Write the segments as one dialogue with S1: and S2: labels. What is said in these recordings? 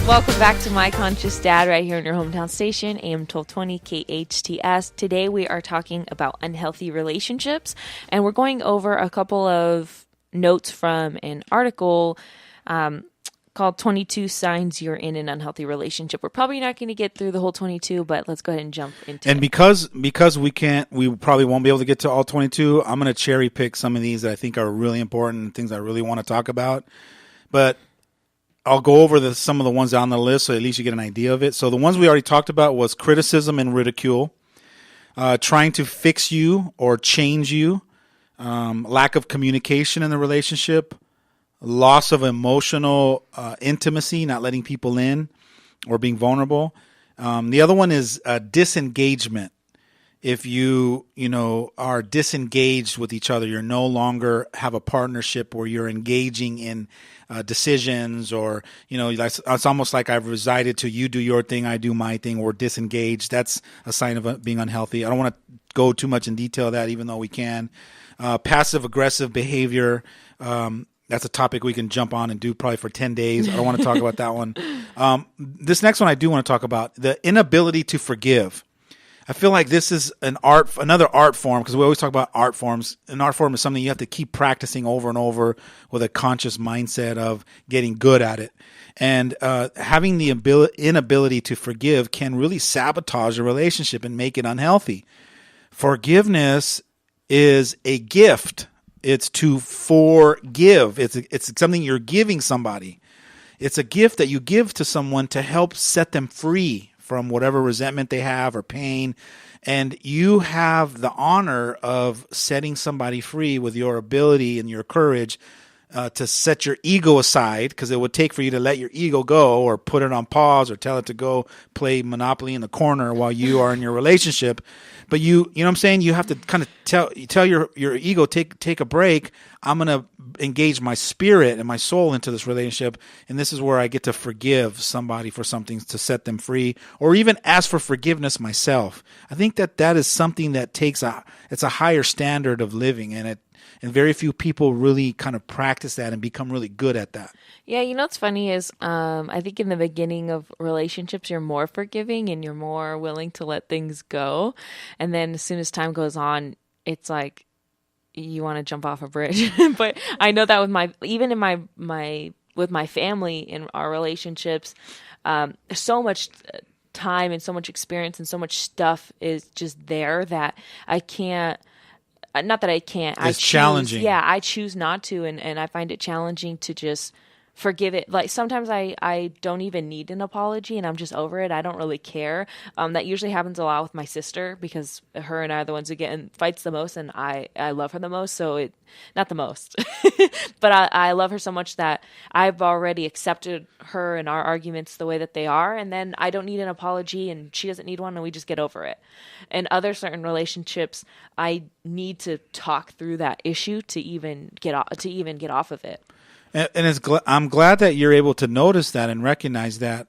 S1: Welcome back to My Conscious Dad right here on your hometown station, AM 1220 KHTS. Today we are talking about unhealthy relationships, and we're going over a couple of notes from an article called 22 Signs You're in an Unhealthy Relationship. We're probably not going to get through the whole 22, but let's go ahead and jump into it.
S2: And because we probably won't be able to get to all 22, I'm going to cherry pick some of these that I think are really important and things I really want to talk about. But I'll go over some of the ones on the list so at least you get an idea of it. So the ones we already talked about was criticism and ridicule, trying to fix you or change you, lack of communication in the relationship, loss of emotional intimacy, not letting people in or being vulnerable. The other one is disengagement. If you are disengaged with each other, you're no longer have a partnership where you're engaging in decisions, or it's almost like I've resided to you do your thing, I do my thing, or disengaged. That's a sign of being unhealthy. I don't want to go too much in detail of that, even though we can. Passive aggressive behavior. That's a topic we can jump on and do probably for 10 days. I don't want to talk about that one. This next one I do want to talk about, the inability to forgive. I feel like this is another art form, because we always talk about art forms. An art form is something you have to keep practicing over and over with a conscious mindset of getting good at it. And having the inability to forgive can really sabotage a relationship and make it unhealthy. Forgiveness is a gift. It's to forgive. It's something you're giving somebody. It's a gift that you give to someone to help set them free from whatever resentment they have or pain. And you have the honor of setting somebody free with your ability and your courage to set your ego aside, because it would take for you to let your ego go or put it on pause or tell it to go play Monopoly in the corner while you are in your relationship. But you know what I'm saying? You have to kind of tell your ego, take a break. I'm going to engage my spirit and my soul into this relationship. And this is where I get to forgive somebody for something to set them free, or even ask for forgiveness myself. I think that is something that it's a higher standard of living, and very few people really kind of practice that and become really good at that.
S1: Yeah, what's funny is I think in the beginning of relationships, you're more forgiving and you're more willing to let things go. And then as soon as time goes on, it's like you want to jump off a bridge. But I know that with my family, in our relationships, so much time and so much experience and so much stuff is just there that I can't. Not that I can't.
S2: It's challenging.
S1: Yeah, I choose not to, and I find it challenging to just forgive it. Like sometimes I don't even need an apology, and I'm just over it. I don't really care. That usually happens a lot with my sister, because her and I are the ones who get in fights the most, and I love her the most. So not the most, but I love her so much that I've already accepted her and our arguments the way that they are, and then I don't need an apology, and she doesn't need one, and we just get over it. In other certain relationships, I need to talk through that issue to even get off of it.
S2: And I'm glad that you're able to notice that and recognize that.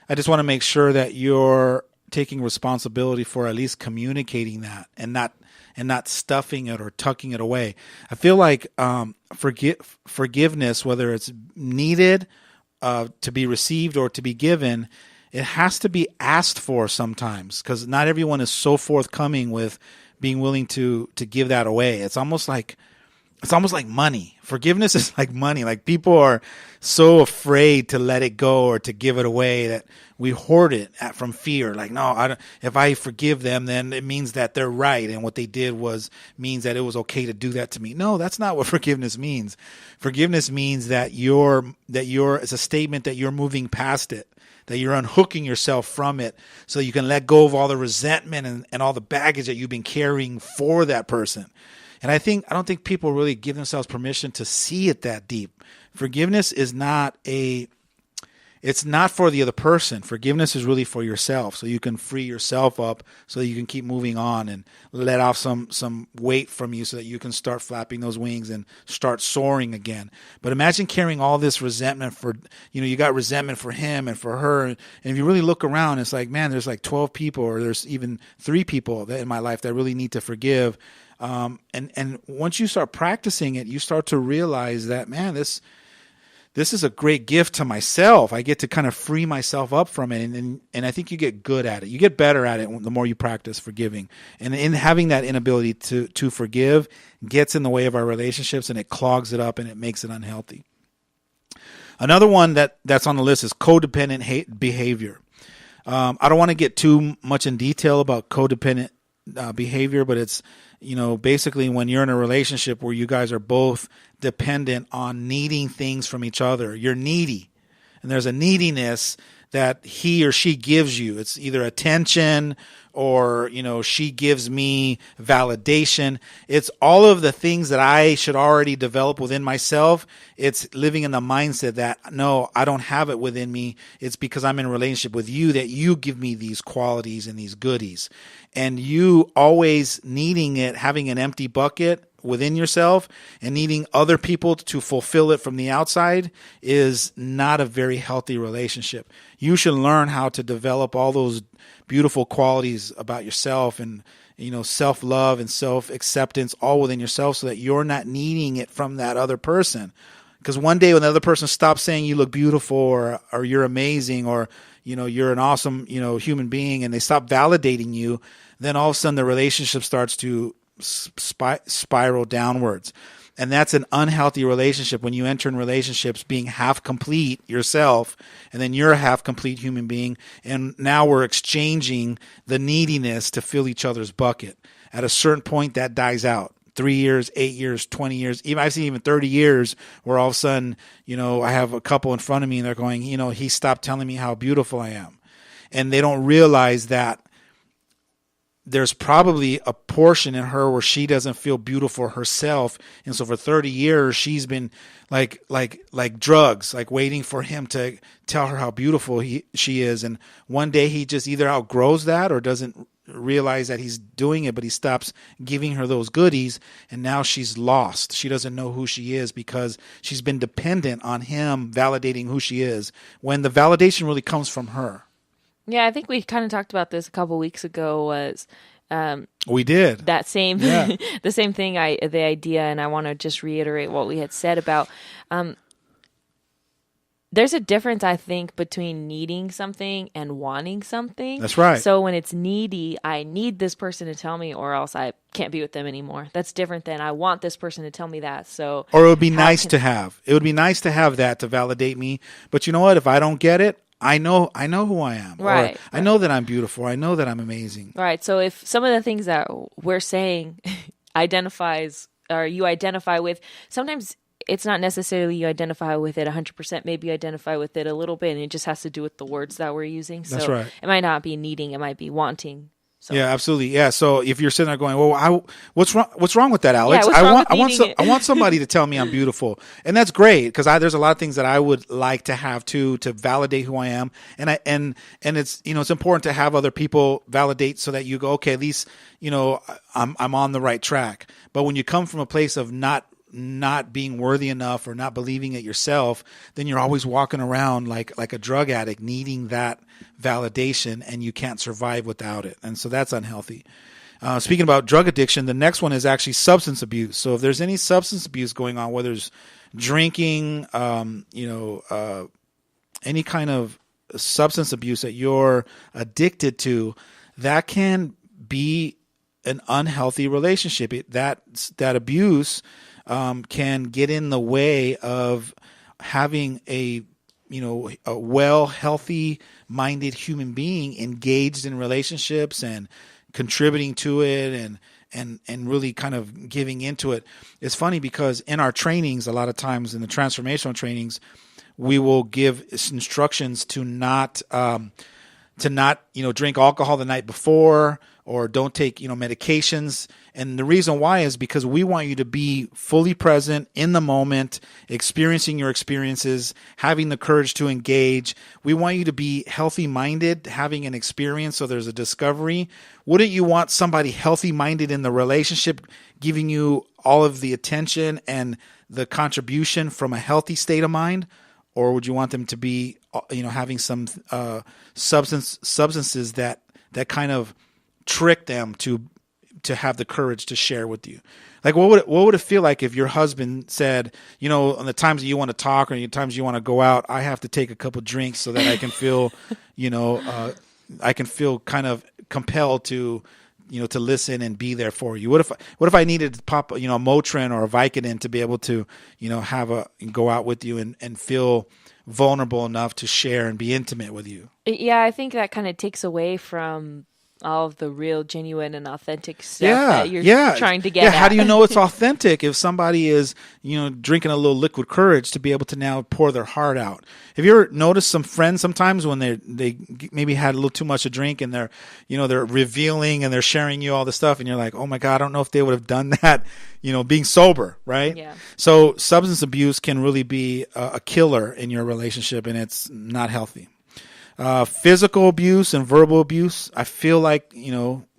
S2: I just want to make sure that you're taking responsibility for at least communicating that and not stuffing it or tucking it away. I feel like forgiveness, whether it's needed to be received or to be given, it has to be asked for sometimes, because not everyone is so forthcoming with being willing to give that away. It's almost like money. Forgiveness is like money. Like people are so afraid to let it go or to give it away that we hoard it from fear. Like, no, if I forgive them, then it means that they're right, and what they did means that it was okay to do that to me. No, that's not what forgiveness means. Forgiveness means that it's a statement that you're moving past it, that you're unhooking yourself from it so you can let go of all the resentment and all the baggage that you've been carrying for that person. And I don't think people really give themselves permission to see it that deep. Forgiveness is it's not for the other person. Forgiveness is really for yourself, so you can free yourself up, so that you can keep moving on and let off some weight from you, so that you can start flapping those wings and start soaring again. But imagine carrying all this resentment you got resentment for him and for her. And if you really look around, it's like, man, there's like 12 people, or there's even 3 people in my life that really need to forgive. And once you start practicing it, you start to realize that, man, this is a great gift to myself. I get to kind of free myself up from it. And I think you get good at it. You get better at it the more you practice forgiving. And in having that inability to forgive gets in the way of our relationships, and it clogs it up and it makes it unhealthy. Another one that's on the list is codependent behavior. I don't want to get too much in detail about codependent behavior, but it's, basically when you're in a relationship where you guys are both dependent on needing things from each other. You're needy, and there's a neediness that he or she gives you. It's either attention or, she gives me validation. It's all of the things that I should already develop within myself. It's living in the mindset that, no, I don't have it within me. It's because I'm in a relationship with you that you give me these qualities and these goodies. And you always needing it, having an empty bucket within yourself and needing other people to fulfill it from the outside is not a very healthy relationship. You should learn how to develop all those beautiful qualities about yourself and, self-love and self-acceptance all within yourself so that you're not needing it from that other person. Because one day when the other person stops saying you look beautiful or you're amazing or, you're an awesome, human being, and they stop validating you, then all of a sudden the relationship starts to spiral downwards. And that's an unhealthy relationship when you enter in relationships being half complete yourself, and then you're a half complete human being, and now we're exchanging the neediness to fill each other's bucket. At a certain point, that dies out. 3 years, 8 years, 20 years, I've seen even 30 years where all of a sudden, I have a couple in front of me and they're going, he stopped telling me how beautiful I am. And they don't realize that there's probably a portion in her where she doesn't feel beautiful herself. And so for 30 years, she's been like drugs, like waiting for him to tell her how beautiful she is. And one day he just either outgrows that or doesn't realize that he's doing it, but he stops giving her those goodies. And now she's lost. She doesn't know who she is because she's been dependent on him validating who she is when the validation really comes from her.
S1: Yeah, I think we kind of talked about this a couple weeks ago. Was
S2: we did
S1: that same the same thing? The idea, and I want to just reiterate what we had said about. There's a difference, I think, between needing something and wanting something.
S2: That's right.
S1: So when it's needy, I need this person to tell me, or else I can't be with them anymore. That's different than I want this person to tell me that. So,
S2: or it would be nice to have. It would be nice to have that to validate me. But you know what? If I don't get it, I know who I am.
S1: Right.
S2: Or I know that I'm beautiful. I know that I'm amazing.
S1: Right. So if some of the things that we're saying identifies or you identify with, sometimes it's not necessarily you identify with it 100%. Maybe you identify with it a little bit, and it just has to do with the words that we're using. So
S2: that's right.
S1: It might not be needing. It might be wanting. So.
S2: Yeah, absolutely. Yeah. So if you're sitting there going, "Well, what's wrong with that, Alex?
S1: Yeah,
S2: I want somebody to tell me I'm beautiful," and that's great because there's a lot of things that I would like to have too to validate who I am, and it's it's important to have other people validate so that you go, okay, at least I'm on the right track. But when you come from a place of not being worthy enough or not believing it yourself, then you're always walking around like a drug addict needing that validation, and you can't survive without it. And so that's unhealthy. Speaking about drug addiction, the next one is actually substance abuse. So if there's any substance abuse going on, whether it's drinking, any kind of substance abuse that you're addicted to, that can be an unhealthy relationship. That abuse can get in the way of having a healthy minded human being engaged in relationships and contributing to it and really kind of giving into it. It's funny because in our trainings, a lot of times in the transformational trainings, we will give instructions to not drink alcohol the night before, or don't take, medications. And the reason why is because we want you to be fully present in the moment, experiencing your experiences, having the courage to engage. We want you to be healthy-minded, having an experience so there's a discovery. Wouldn't you want somebody healthy-minded in the relationship giving you all of the attention and the contribution from a healthy state of mind? Or would you want them to be, having some substances that kind of trick them to to have the courage to share with you? Like, what would it feel like if your husband said, on the times that you want to talk or the times you want to go out, I have to take a couple drinks so that I can feel, I can feel kind of compelled to listen and be there for you. What if I needed to pop, a Motrin or a Vicodin to be able to, go out with you and feel vulnerable enough to share and be intimate with you?
S1: Yeah, I think that kind of takes away from all of the real, genuine, and authentic stuff that you're trying to get at.
S2: How do you know it's authentic if somebody is, drinking a little liquid courage to be able to now pour their heart out? Have you ever noticed some friends sometimes when they maybe had a little too much to drink and they're revealing and they're sharing you all the stuff and you're like, oh my God, I don't know if they would have done that, being sober, right?
S1: Yeah.
S2: So substance abuse can really be a killer in your relationship, and it's not healthy. Physical abuse and verbal abuse, I feel like,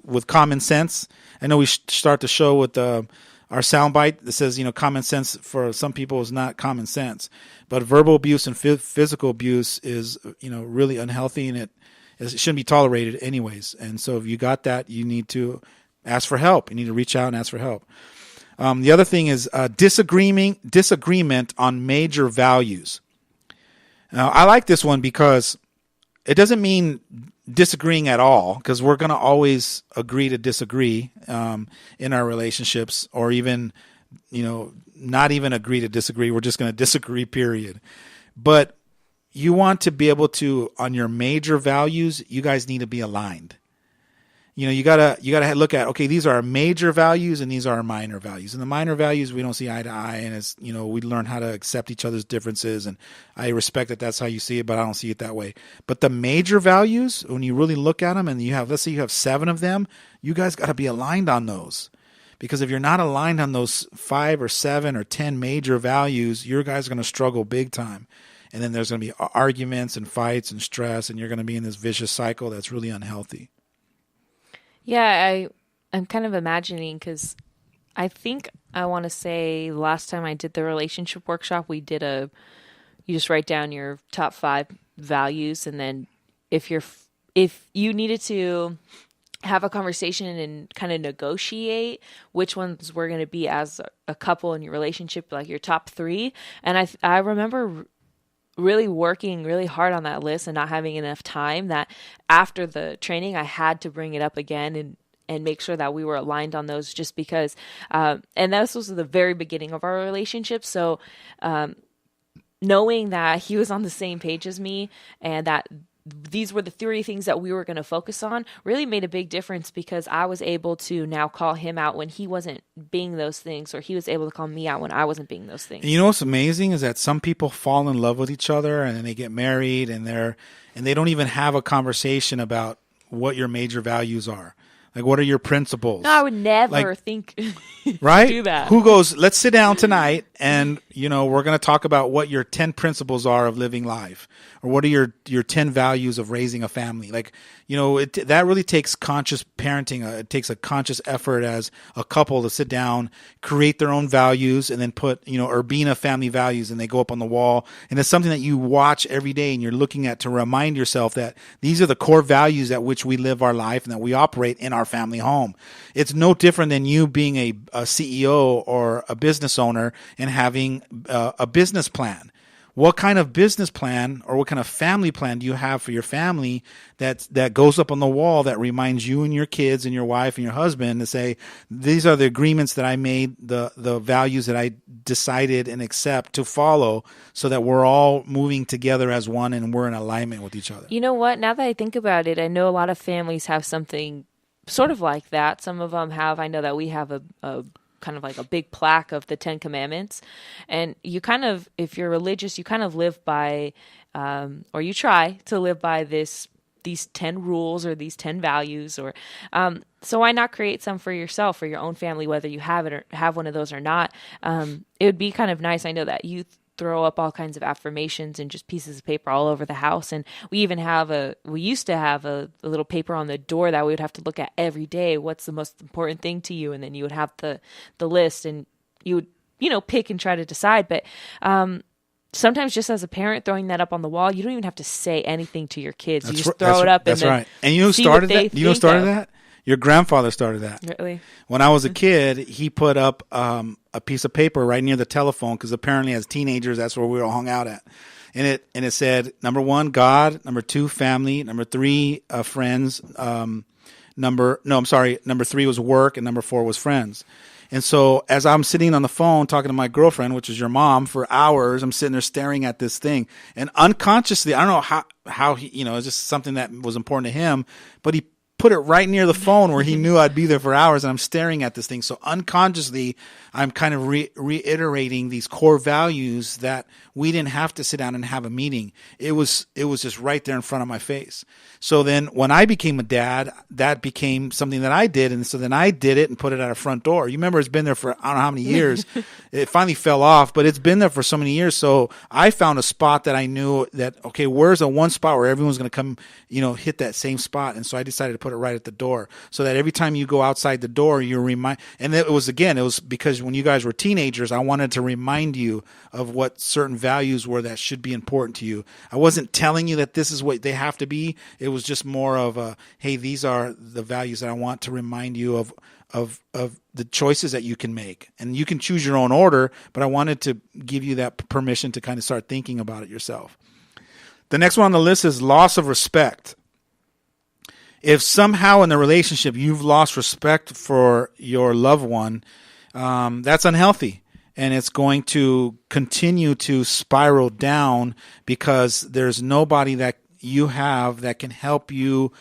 S2: with common sense. I know we start the show with our soundbite that says, common sense for some people is not common sense. But verbal abuse and physical abuse is, really unhealthy, and it shouldn't be tolerated anyways. And so if you got that, you need to ask for help. You need to reach out and ask for help. The other thing is disagreement on major values. Now, I like this one because it doesn't mean disagreeing at all, because we're going to always agree to disagree in our relationships, or even, not even agree to disagree. We're just going to disagree, period. But you want to be able to, on your major values, you guys need to be aligned. You gotta look at, okay, these are our major values and these are our minor values. And the minor values, we don't see eye to eye, and it's, we learn how to accept each other's differences, and I respect that that's how you see it, but I don't see it that way. But the major values, when you really look at them, and let's say you have 7 of them, you guys got to be aligned on those. Because if you're not aligned on those 5 or 7 or 10 major values, your guys are going to struggle big time. And then there's going to be arguments and fights and stress, and you're going to be in this vicious cycle that's really unhealthy.
S1: Yeah, I'm kind of imagining, because I think I want to say last time I did the relationship workshop, we did you just write down your top 5 values, and then if you needed to have a conversation and kind of negotiate which ones were going to be as a couple in your relationship, like your top 3. And I remember really working really hard on that list and not having enough time, that after the training I had to bring it up again and make sure that we were aligned on those, just because and this was the very beginning of our relationship. So knowing that he was on the same page as me and that these were the 3 things that we were going to focus on really made a big difference, because I was able to now call him out when he wasn't being those things, or he was able to call me out when I wasn't being those things.
S2: And what's amazing is that some people fall in love with each other and then they get married and they don't even have a conversation about what your major values are. Like, what are your principles?
S1: No, I would never think
S2: right?
S1: do that.
S2: Who goes, let's sit down tonight and, we're going to talk about what your 10 principles are of living life, or what are your 10 values of raising a family. Like, that really takes conscious parenting. It takes a conscious effort as a couple to sit down, create their own values, and then put, Urbina family values, and they go up on the wall. And it's something that you watch every day and you're looking at to remind yourself that these are the core values at which we live our life and that we operate in our family home. It's no different than you being a CEO or a business owner and having a business plan. What kind of business plan or what kind of family plan do you have for your family that goes up on the wall that reminds you and your kids and your wife and your husband to say, these are the agreements that I made, the values that I decided and accept to follow, so that we're all moving together as one and we're in alignment with each other.
S1: You know what? Now that I think about it, I know a lot of families have something sort of like that. Some of them have. I know that we have a kind of like a big plaque of the 10 Commandments. And you kind of, if you're religious, you kind of live by, or you try to live by these 10 rules or these 10 values, or so why not create some for yourself, for your own family, whether you have it or have one of those or not. It would be kind of nice. I know that you throw up all kinds of affirmations and just pieces of paper all over the house. And we even we used to have a little paper on the door that we would have to look at every day. What's the most important thing to you? And then you would have the list, and you would, pick and try to decide. But sometimes just as a parent, throwing that up on the wall, you don't even have to say anything to your kids. You just throw it up.
S2: That's
S1: and
S2: right. And you know who started that? You know who started that? Your grandfather started that.
S1: Really?
S2: When I was a kid, he put up a piece of paper right near the telephone because apparently as teenagers, that's where we all hung out at. And it said, number 1, God, number 2, family, number 3, friends, number 3 was work, and number 4 was friends. And so as I'm sitting on the phone talking to my girlfriend, which is your mom, for hours, I'm sitting there staring at this thing. And unconsciously, I don't know how he, it's just something that was important to him, but he put it right near the phone where he knew I'd be there for hours, and I'm staring at this thing. So unconsciously, I'm kind of reiterating these core values that we didn't have to sit down and have a meeting. It was just right there in front of my face. So then when I became a dad, that became something that I did. And so then I did it and put it at our front door. You remember, it's been there for I don't know how many years. It finally fell off, but it's been there for so many years. So I found a spot that I knew that, okay, where's the one spot where everyone's going to come, hit that same spot. And so I decided to put it right at the door so that every time you go outside the door, you're and it was because when you guys were teenagers, I wanted to remind you of what certain values were that should be important to you. I wasn't telling you that this is what they have to be. It was just more of a, hey, these are the values that I want to remind you of the choices that you can make. And you can choose your own order, but I wanted to give you that permission to kind of start thinking about it yourself. The next one on the list is loss of respect. If somehow in the relationship you've lost respect for your loved one, that's unhealthy. And it's going to continue to spiral down because there's nobody that you have that can help you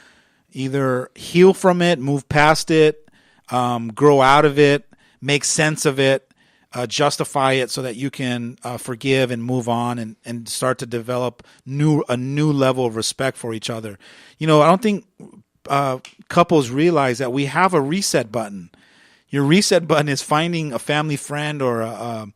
S2: either heal from it, move past it, grow out of it, make sense of it, justify it so that you can forgive and move on and start to develop a new level of respect for each other. I don't think couples realize that we have a reset button. Your reset button is finding a family friend or a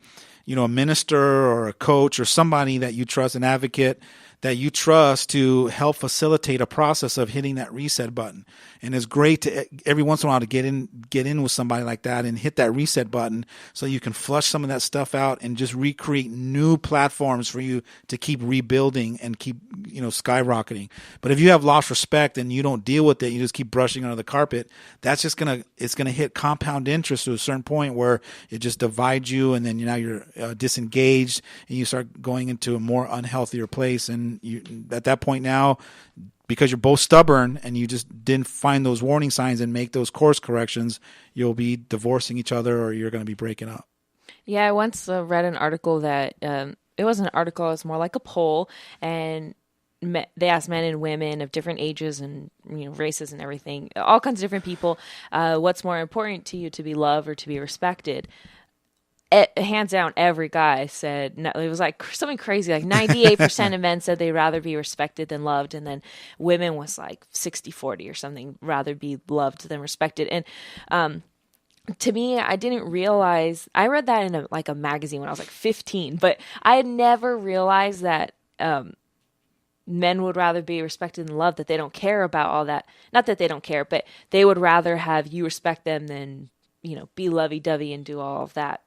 S2: minister or a coach or somebody that you trust, an advocate that you trust to help facilitate a process of hitting that reset button. And it's great to every once in a while to get in with somebody like that and hit that reset button so you can flush some of that stuff out and just recreate new platforms for you to keep rebuilding and keep, skyrocketing. But if you have lost respect and you don't deal with it, you just keep brushing under the carpet, that's just it's going to hit compound interest to a certain point where it just divides you, and then you're disengaged and you start going into a more unhealthier place. And you, at that point now, because you're both stubborn and you just didn't find those warning signs and make those course corrections, you'll be divorcing each other or you're going to be breaking up.
S1: Yeah, I once read an article that it wasn't an article, it was more like a poll, and they asked men and women of different ages and races and everything, all kinds of different people, what's more important to you, to be loved or to be respected? Hands down, every guy said, no, it was like something crazy, like 98% of men said they'd rather be respected than loved, and then women was like 60-40 or something, rather be loved than respected. And to me, I didn't realize, I read that in a magazine when I was like 15, but I had never realized that men would rather be respected and loved, that they don't care about all that. Not that they don't care, but they would rather have you respect them than, be lovey-dovey and do all of that.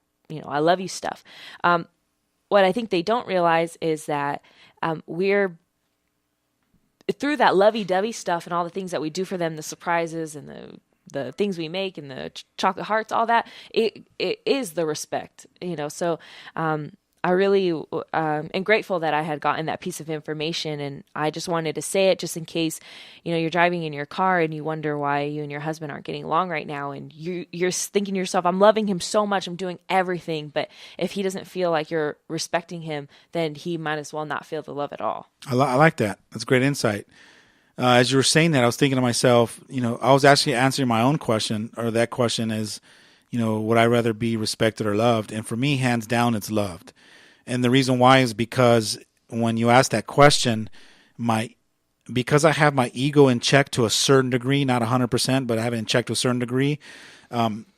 S1: I love you stuff. What I think they don't realize is that we're, through that lovey-dovey stuff and all the things that we do for them, the surprises and the things we make and the chocolate hearts, all that, it is the respect, So I really am grateful that I had gotten that piece of information, and I just wanted to say it just in case, you're driving in your car and you wonder why you and your husband aren't getting along right now, and you're thinking to yourself, I'm loving him so much, I'm doing everything, but if he doesn't feel like you're respecting him, then he might as well not feel the love at all.
S2: I like that. That's great insight. As you were saying that, I was thinking to myself, I was actually answering my own question, or that question is, would I rather be respected or loved? And for me, hands down, it's loved. And the reason why is because when you ask that question, because I have my ego in check to a certain degree, not 100%, but I have it in check to a certain degree,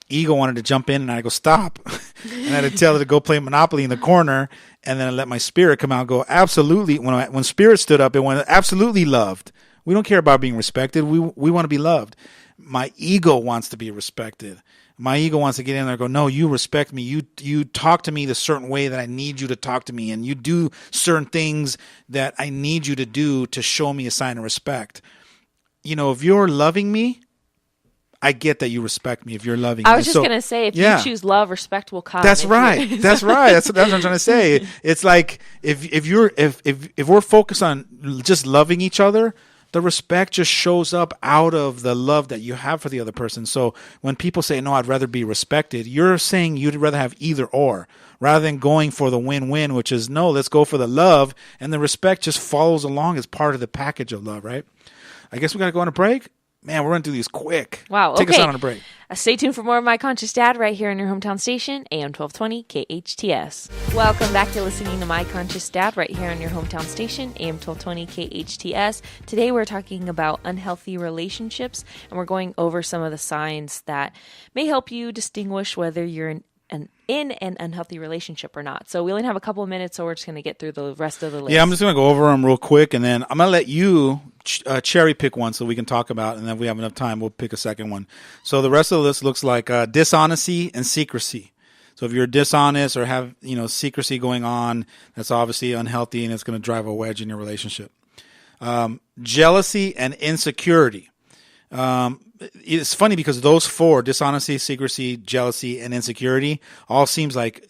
S2: ego wanted to jump in and I go, stop. And I had to tell it to go play Monopoly in the corner. And then I let my spirit come out and go, absolutely. When spirit stood up, it went, absolutely loved. We don't care about being respected. We want to be loved. My ego wants to be respected. My ego wants to get in there and go, no, you respect me. You talk to me the certain way that I need you to talk to me. And you do certain things that I need you to do to show me a sign of respect. If you're loving me, I get that you respect me if you're loving.
S1: I was just gonna say, if you choose love, respect will come.
S2: That's right. That's right. That's what I'm trying to say. It's like if we're focused on just loving each other, the respect just shows up out of the love that you have for the other person. So when people say, "No, I'd rather be respected," you're saying you'd rather have either or, rather than going for the win-win, which is no, let's go for the love, and the respect just follows along as part of the package of love, right? I guess we got to go on a break. Man, we're going to do these quick.
S1: Wow.
S2: Take us out on a break.
S1: Stay tuned for more of My Conscious Dad right here on your hometown station, AM 1220 KHTS. Welcome back to listening to My Conscious Dad right here on your hometown station, AM 1220 KHTS. Today we're talking about unhealthy relationships, and we're going over some of the signs that may help you distinguish whether you're in an unhealthy relationship or not. So we only have a couple of minutes, so we're just going to get through the rest of the list.
S2: Yeah, I'm just going to go over them real quick, and then I'm going to let you cherry pick one so we can talk about it, and then if we have enough time, we'll pick a second one. So the rest of the list looks like dishonesty and secrecy. So if you're dishonest or have secrecy going on, that's obviously unhealthy, and it's going to drive a wedge in your relationship. Jealousy and insecurity. It's funny because those four, dishonesty, secrecy, jealousy, and insecurity, all seems like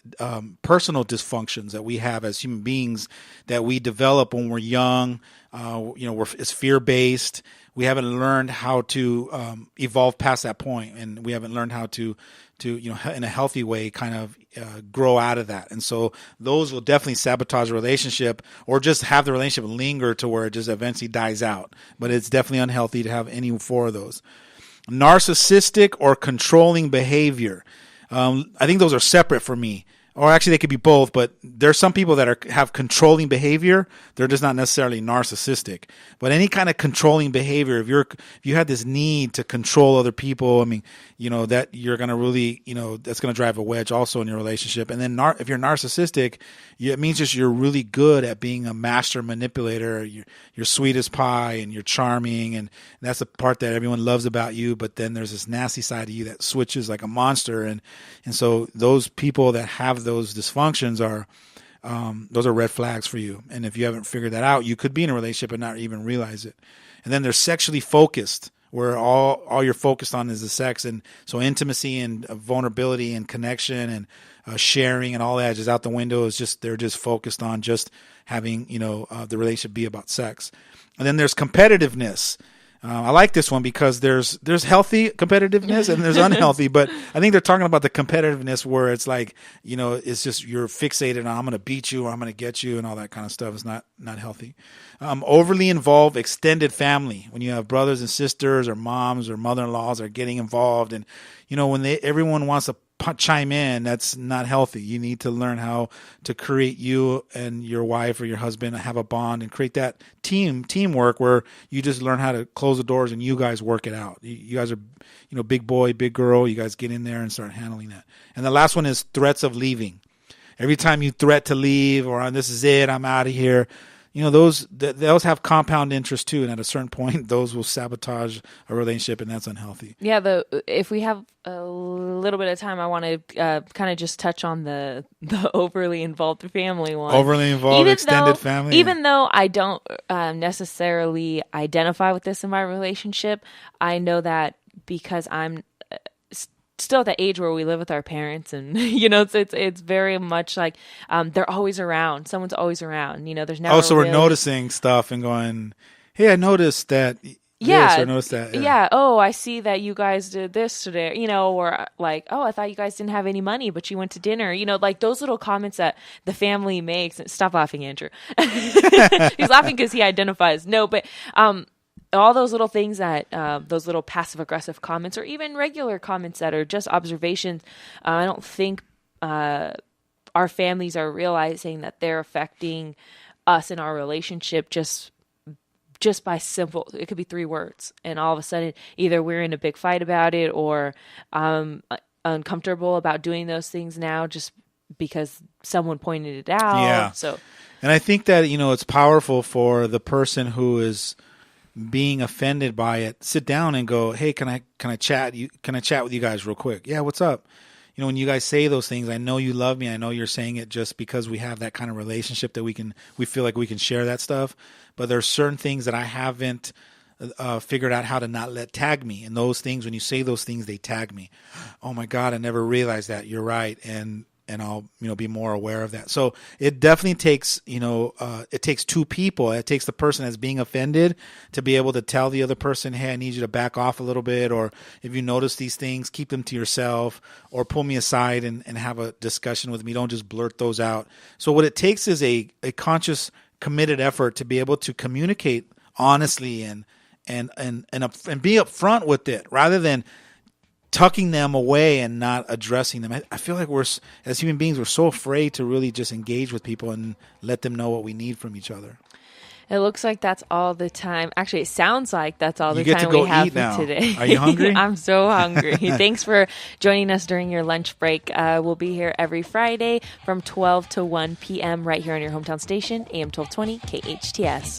S2: personal dysfunctions that we have as human beings that we develop when we're young. It's fear-based. We haven't learned how to evolve past that point, and we haven't learned how to in a healthy way kind of grow out of that. And so those will definitely sabotage a relationship or just have the relationship linger to where it just eventually dies out. But it's definitely unhealthy to have any four of those. Narcissistic or controlling behavior. I think those are separate for me. Or actually, they could be both, but there's some people that have controlling behavior. They're just not necessarily narcissistic. But any kind of controlling behavior, if you had this need to control other people, I mean, that you're going to really, that's going to drive a wedge also in your relationship. And then if you're narcissistic, it means just you're really good at being a master manipulator. You're sweet as pie and you're charming, and that's the part that everyone loves about you. But then there's this nasty side of you that switches like a monster, and so those people that have those dysfunctions are red flags for you. And if you haven't figured that out, you could be in a relationship and not even realize it. And then they're sexually focused, where all you're focused on is the sex, and so intimacy and vulnerability and connection and sharing and all that is out the window. They're just focused on just having the relationship be about sex. And then there's competitiveness. I like this one because there's healthy competitiveness and there's unhealthy, but I think they're talking about the competitiveness where it's like, it's just you're fixated on I'm going to beat you or I'm going to get you and all that kind of stuff. It's not healthy. Overly involved extended family, when you have brothers and sisters or moms or mother-in-laws are getting involved, and when everyone wants to chime in, that's not healthy. You need to learn how to create, you and your wife or your husband have a bond and create that teamwork where you just learn how to close the doors and you guys work it out. You guys are, big boy, big girl. You guys get in there and start handling that. And the last one is threats of leaving. Every time you threat to leave or this is it, I'm out of here. Those have compound interest too, and at a certain point, those will sabotage a relationship, and that's unhealthy.
S1: Yeah, if we have a little bit of time, I want to kind of just touch on the overly involved family one.
S2: Overly involved extended family.
S1: Even though I don't necessarily identify with this in my relationship, I know that because I'm still at the age where we live with our parents, and it's very much like they're always around. Someone's always around. There's never.
S2: So we're noticing stuff and going, "Hey, I noticed that."
S1: Yeah,
S2: this, or noticed that.
S1: Yeah. Oh, I see that you guys did this today. Or like, oh, I thought you guys didn't have any money, but you went to dinner. Like those little comments that the family makes. Stop laughing, Andrew. He's laughing because he identifies. No, but all those little things that those little passive aggressive comments or even regular comments that are just observations, I don't think our families are realizing that they're affecting us in our relationship just by simple, it could be 3 words, and all of a sudden either we're in a big fight about it or uncomfortable about doing those things now just because someone pointed it out.
S2: Yeah.
S1: So,
S2: and I think that it's powerful for the person who is being offended by it, sit down and go, "Hey, can I chat with you guys real quick?" "Yeah, what's up?" When you guys say those things, I know you love me. I know you're saying it just because we have that kind of relationship that we feel like we can share that stuff. But there's certain things that I haven't figured out how to not let tag me. And those things, when you say those things, they tag me. Oh my God, I never realized that. You're right. And I'll, be more aware of that. So it definitely takes, it takes two people. It takes the person that's being offended to be able to tell the other person, hey, I need you to back off a little bit. Or if you notice these things, keep them to yourself, or pull me aside and have a discussion with me. Don't just blurt those out. So what it takes is a conscious, committed effort to be able to communicate honestly and be upfront with it, rather than tucking them away and not addressing them. I feel like as human beings, we're so afraid to really just engage with people and let them know what we need from each other.
S1: It looks like that's all the time. Actually, it sounds like that's all the
S2: You get
S1: time
S2: to go
S1: we have
S2: eat now.
S1: today.
S2: Are you hungry?
S1: I'm so hungry. Thanks for joining us during your lunch break. We'll be here every Friday from 12 to 1 p.m. right here on your hometown station, AM 1220 KHTS.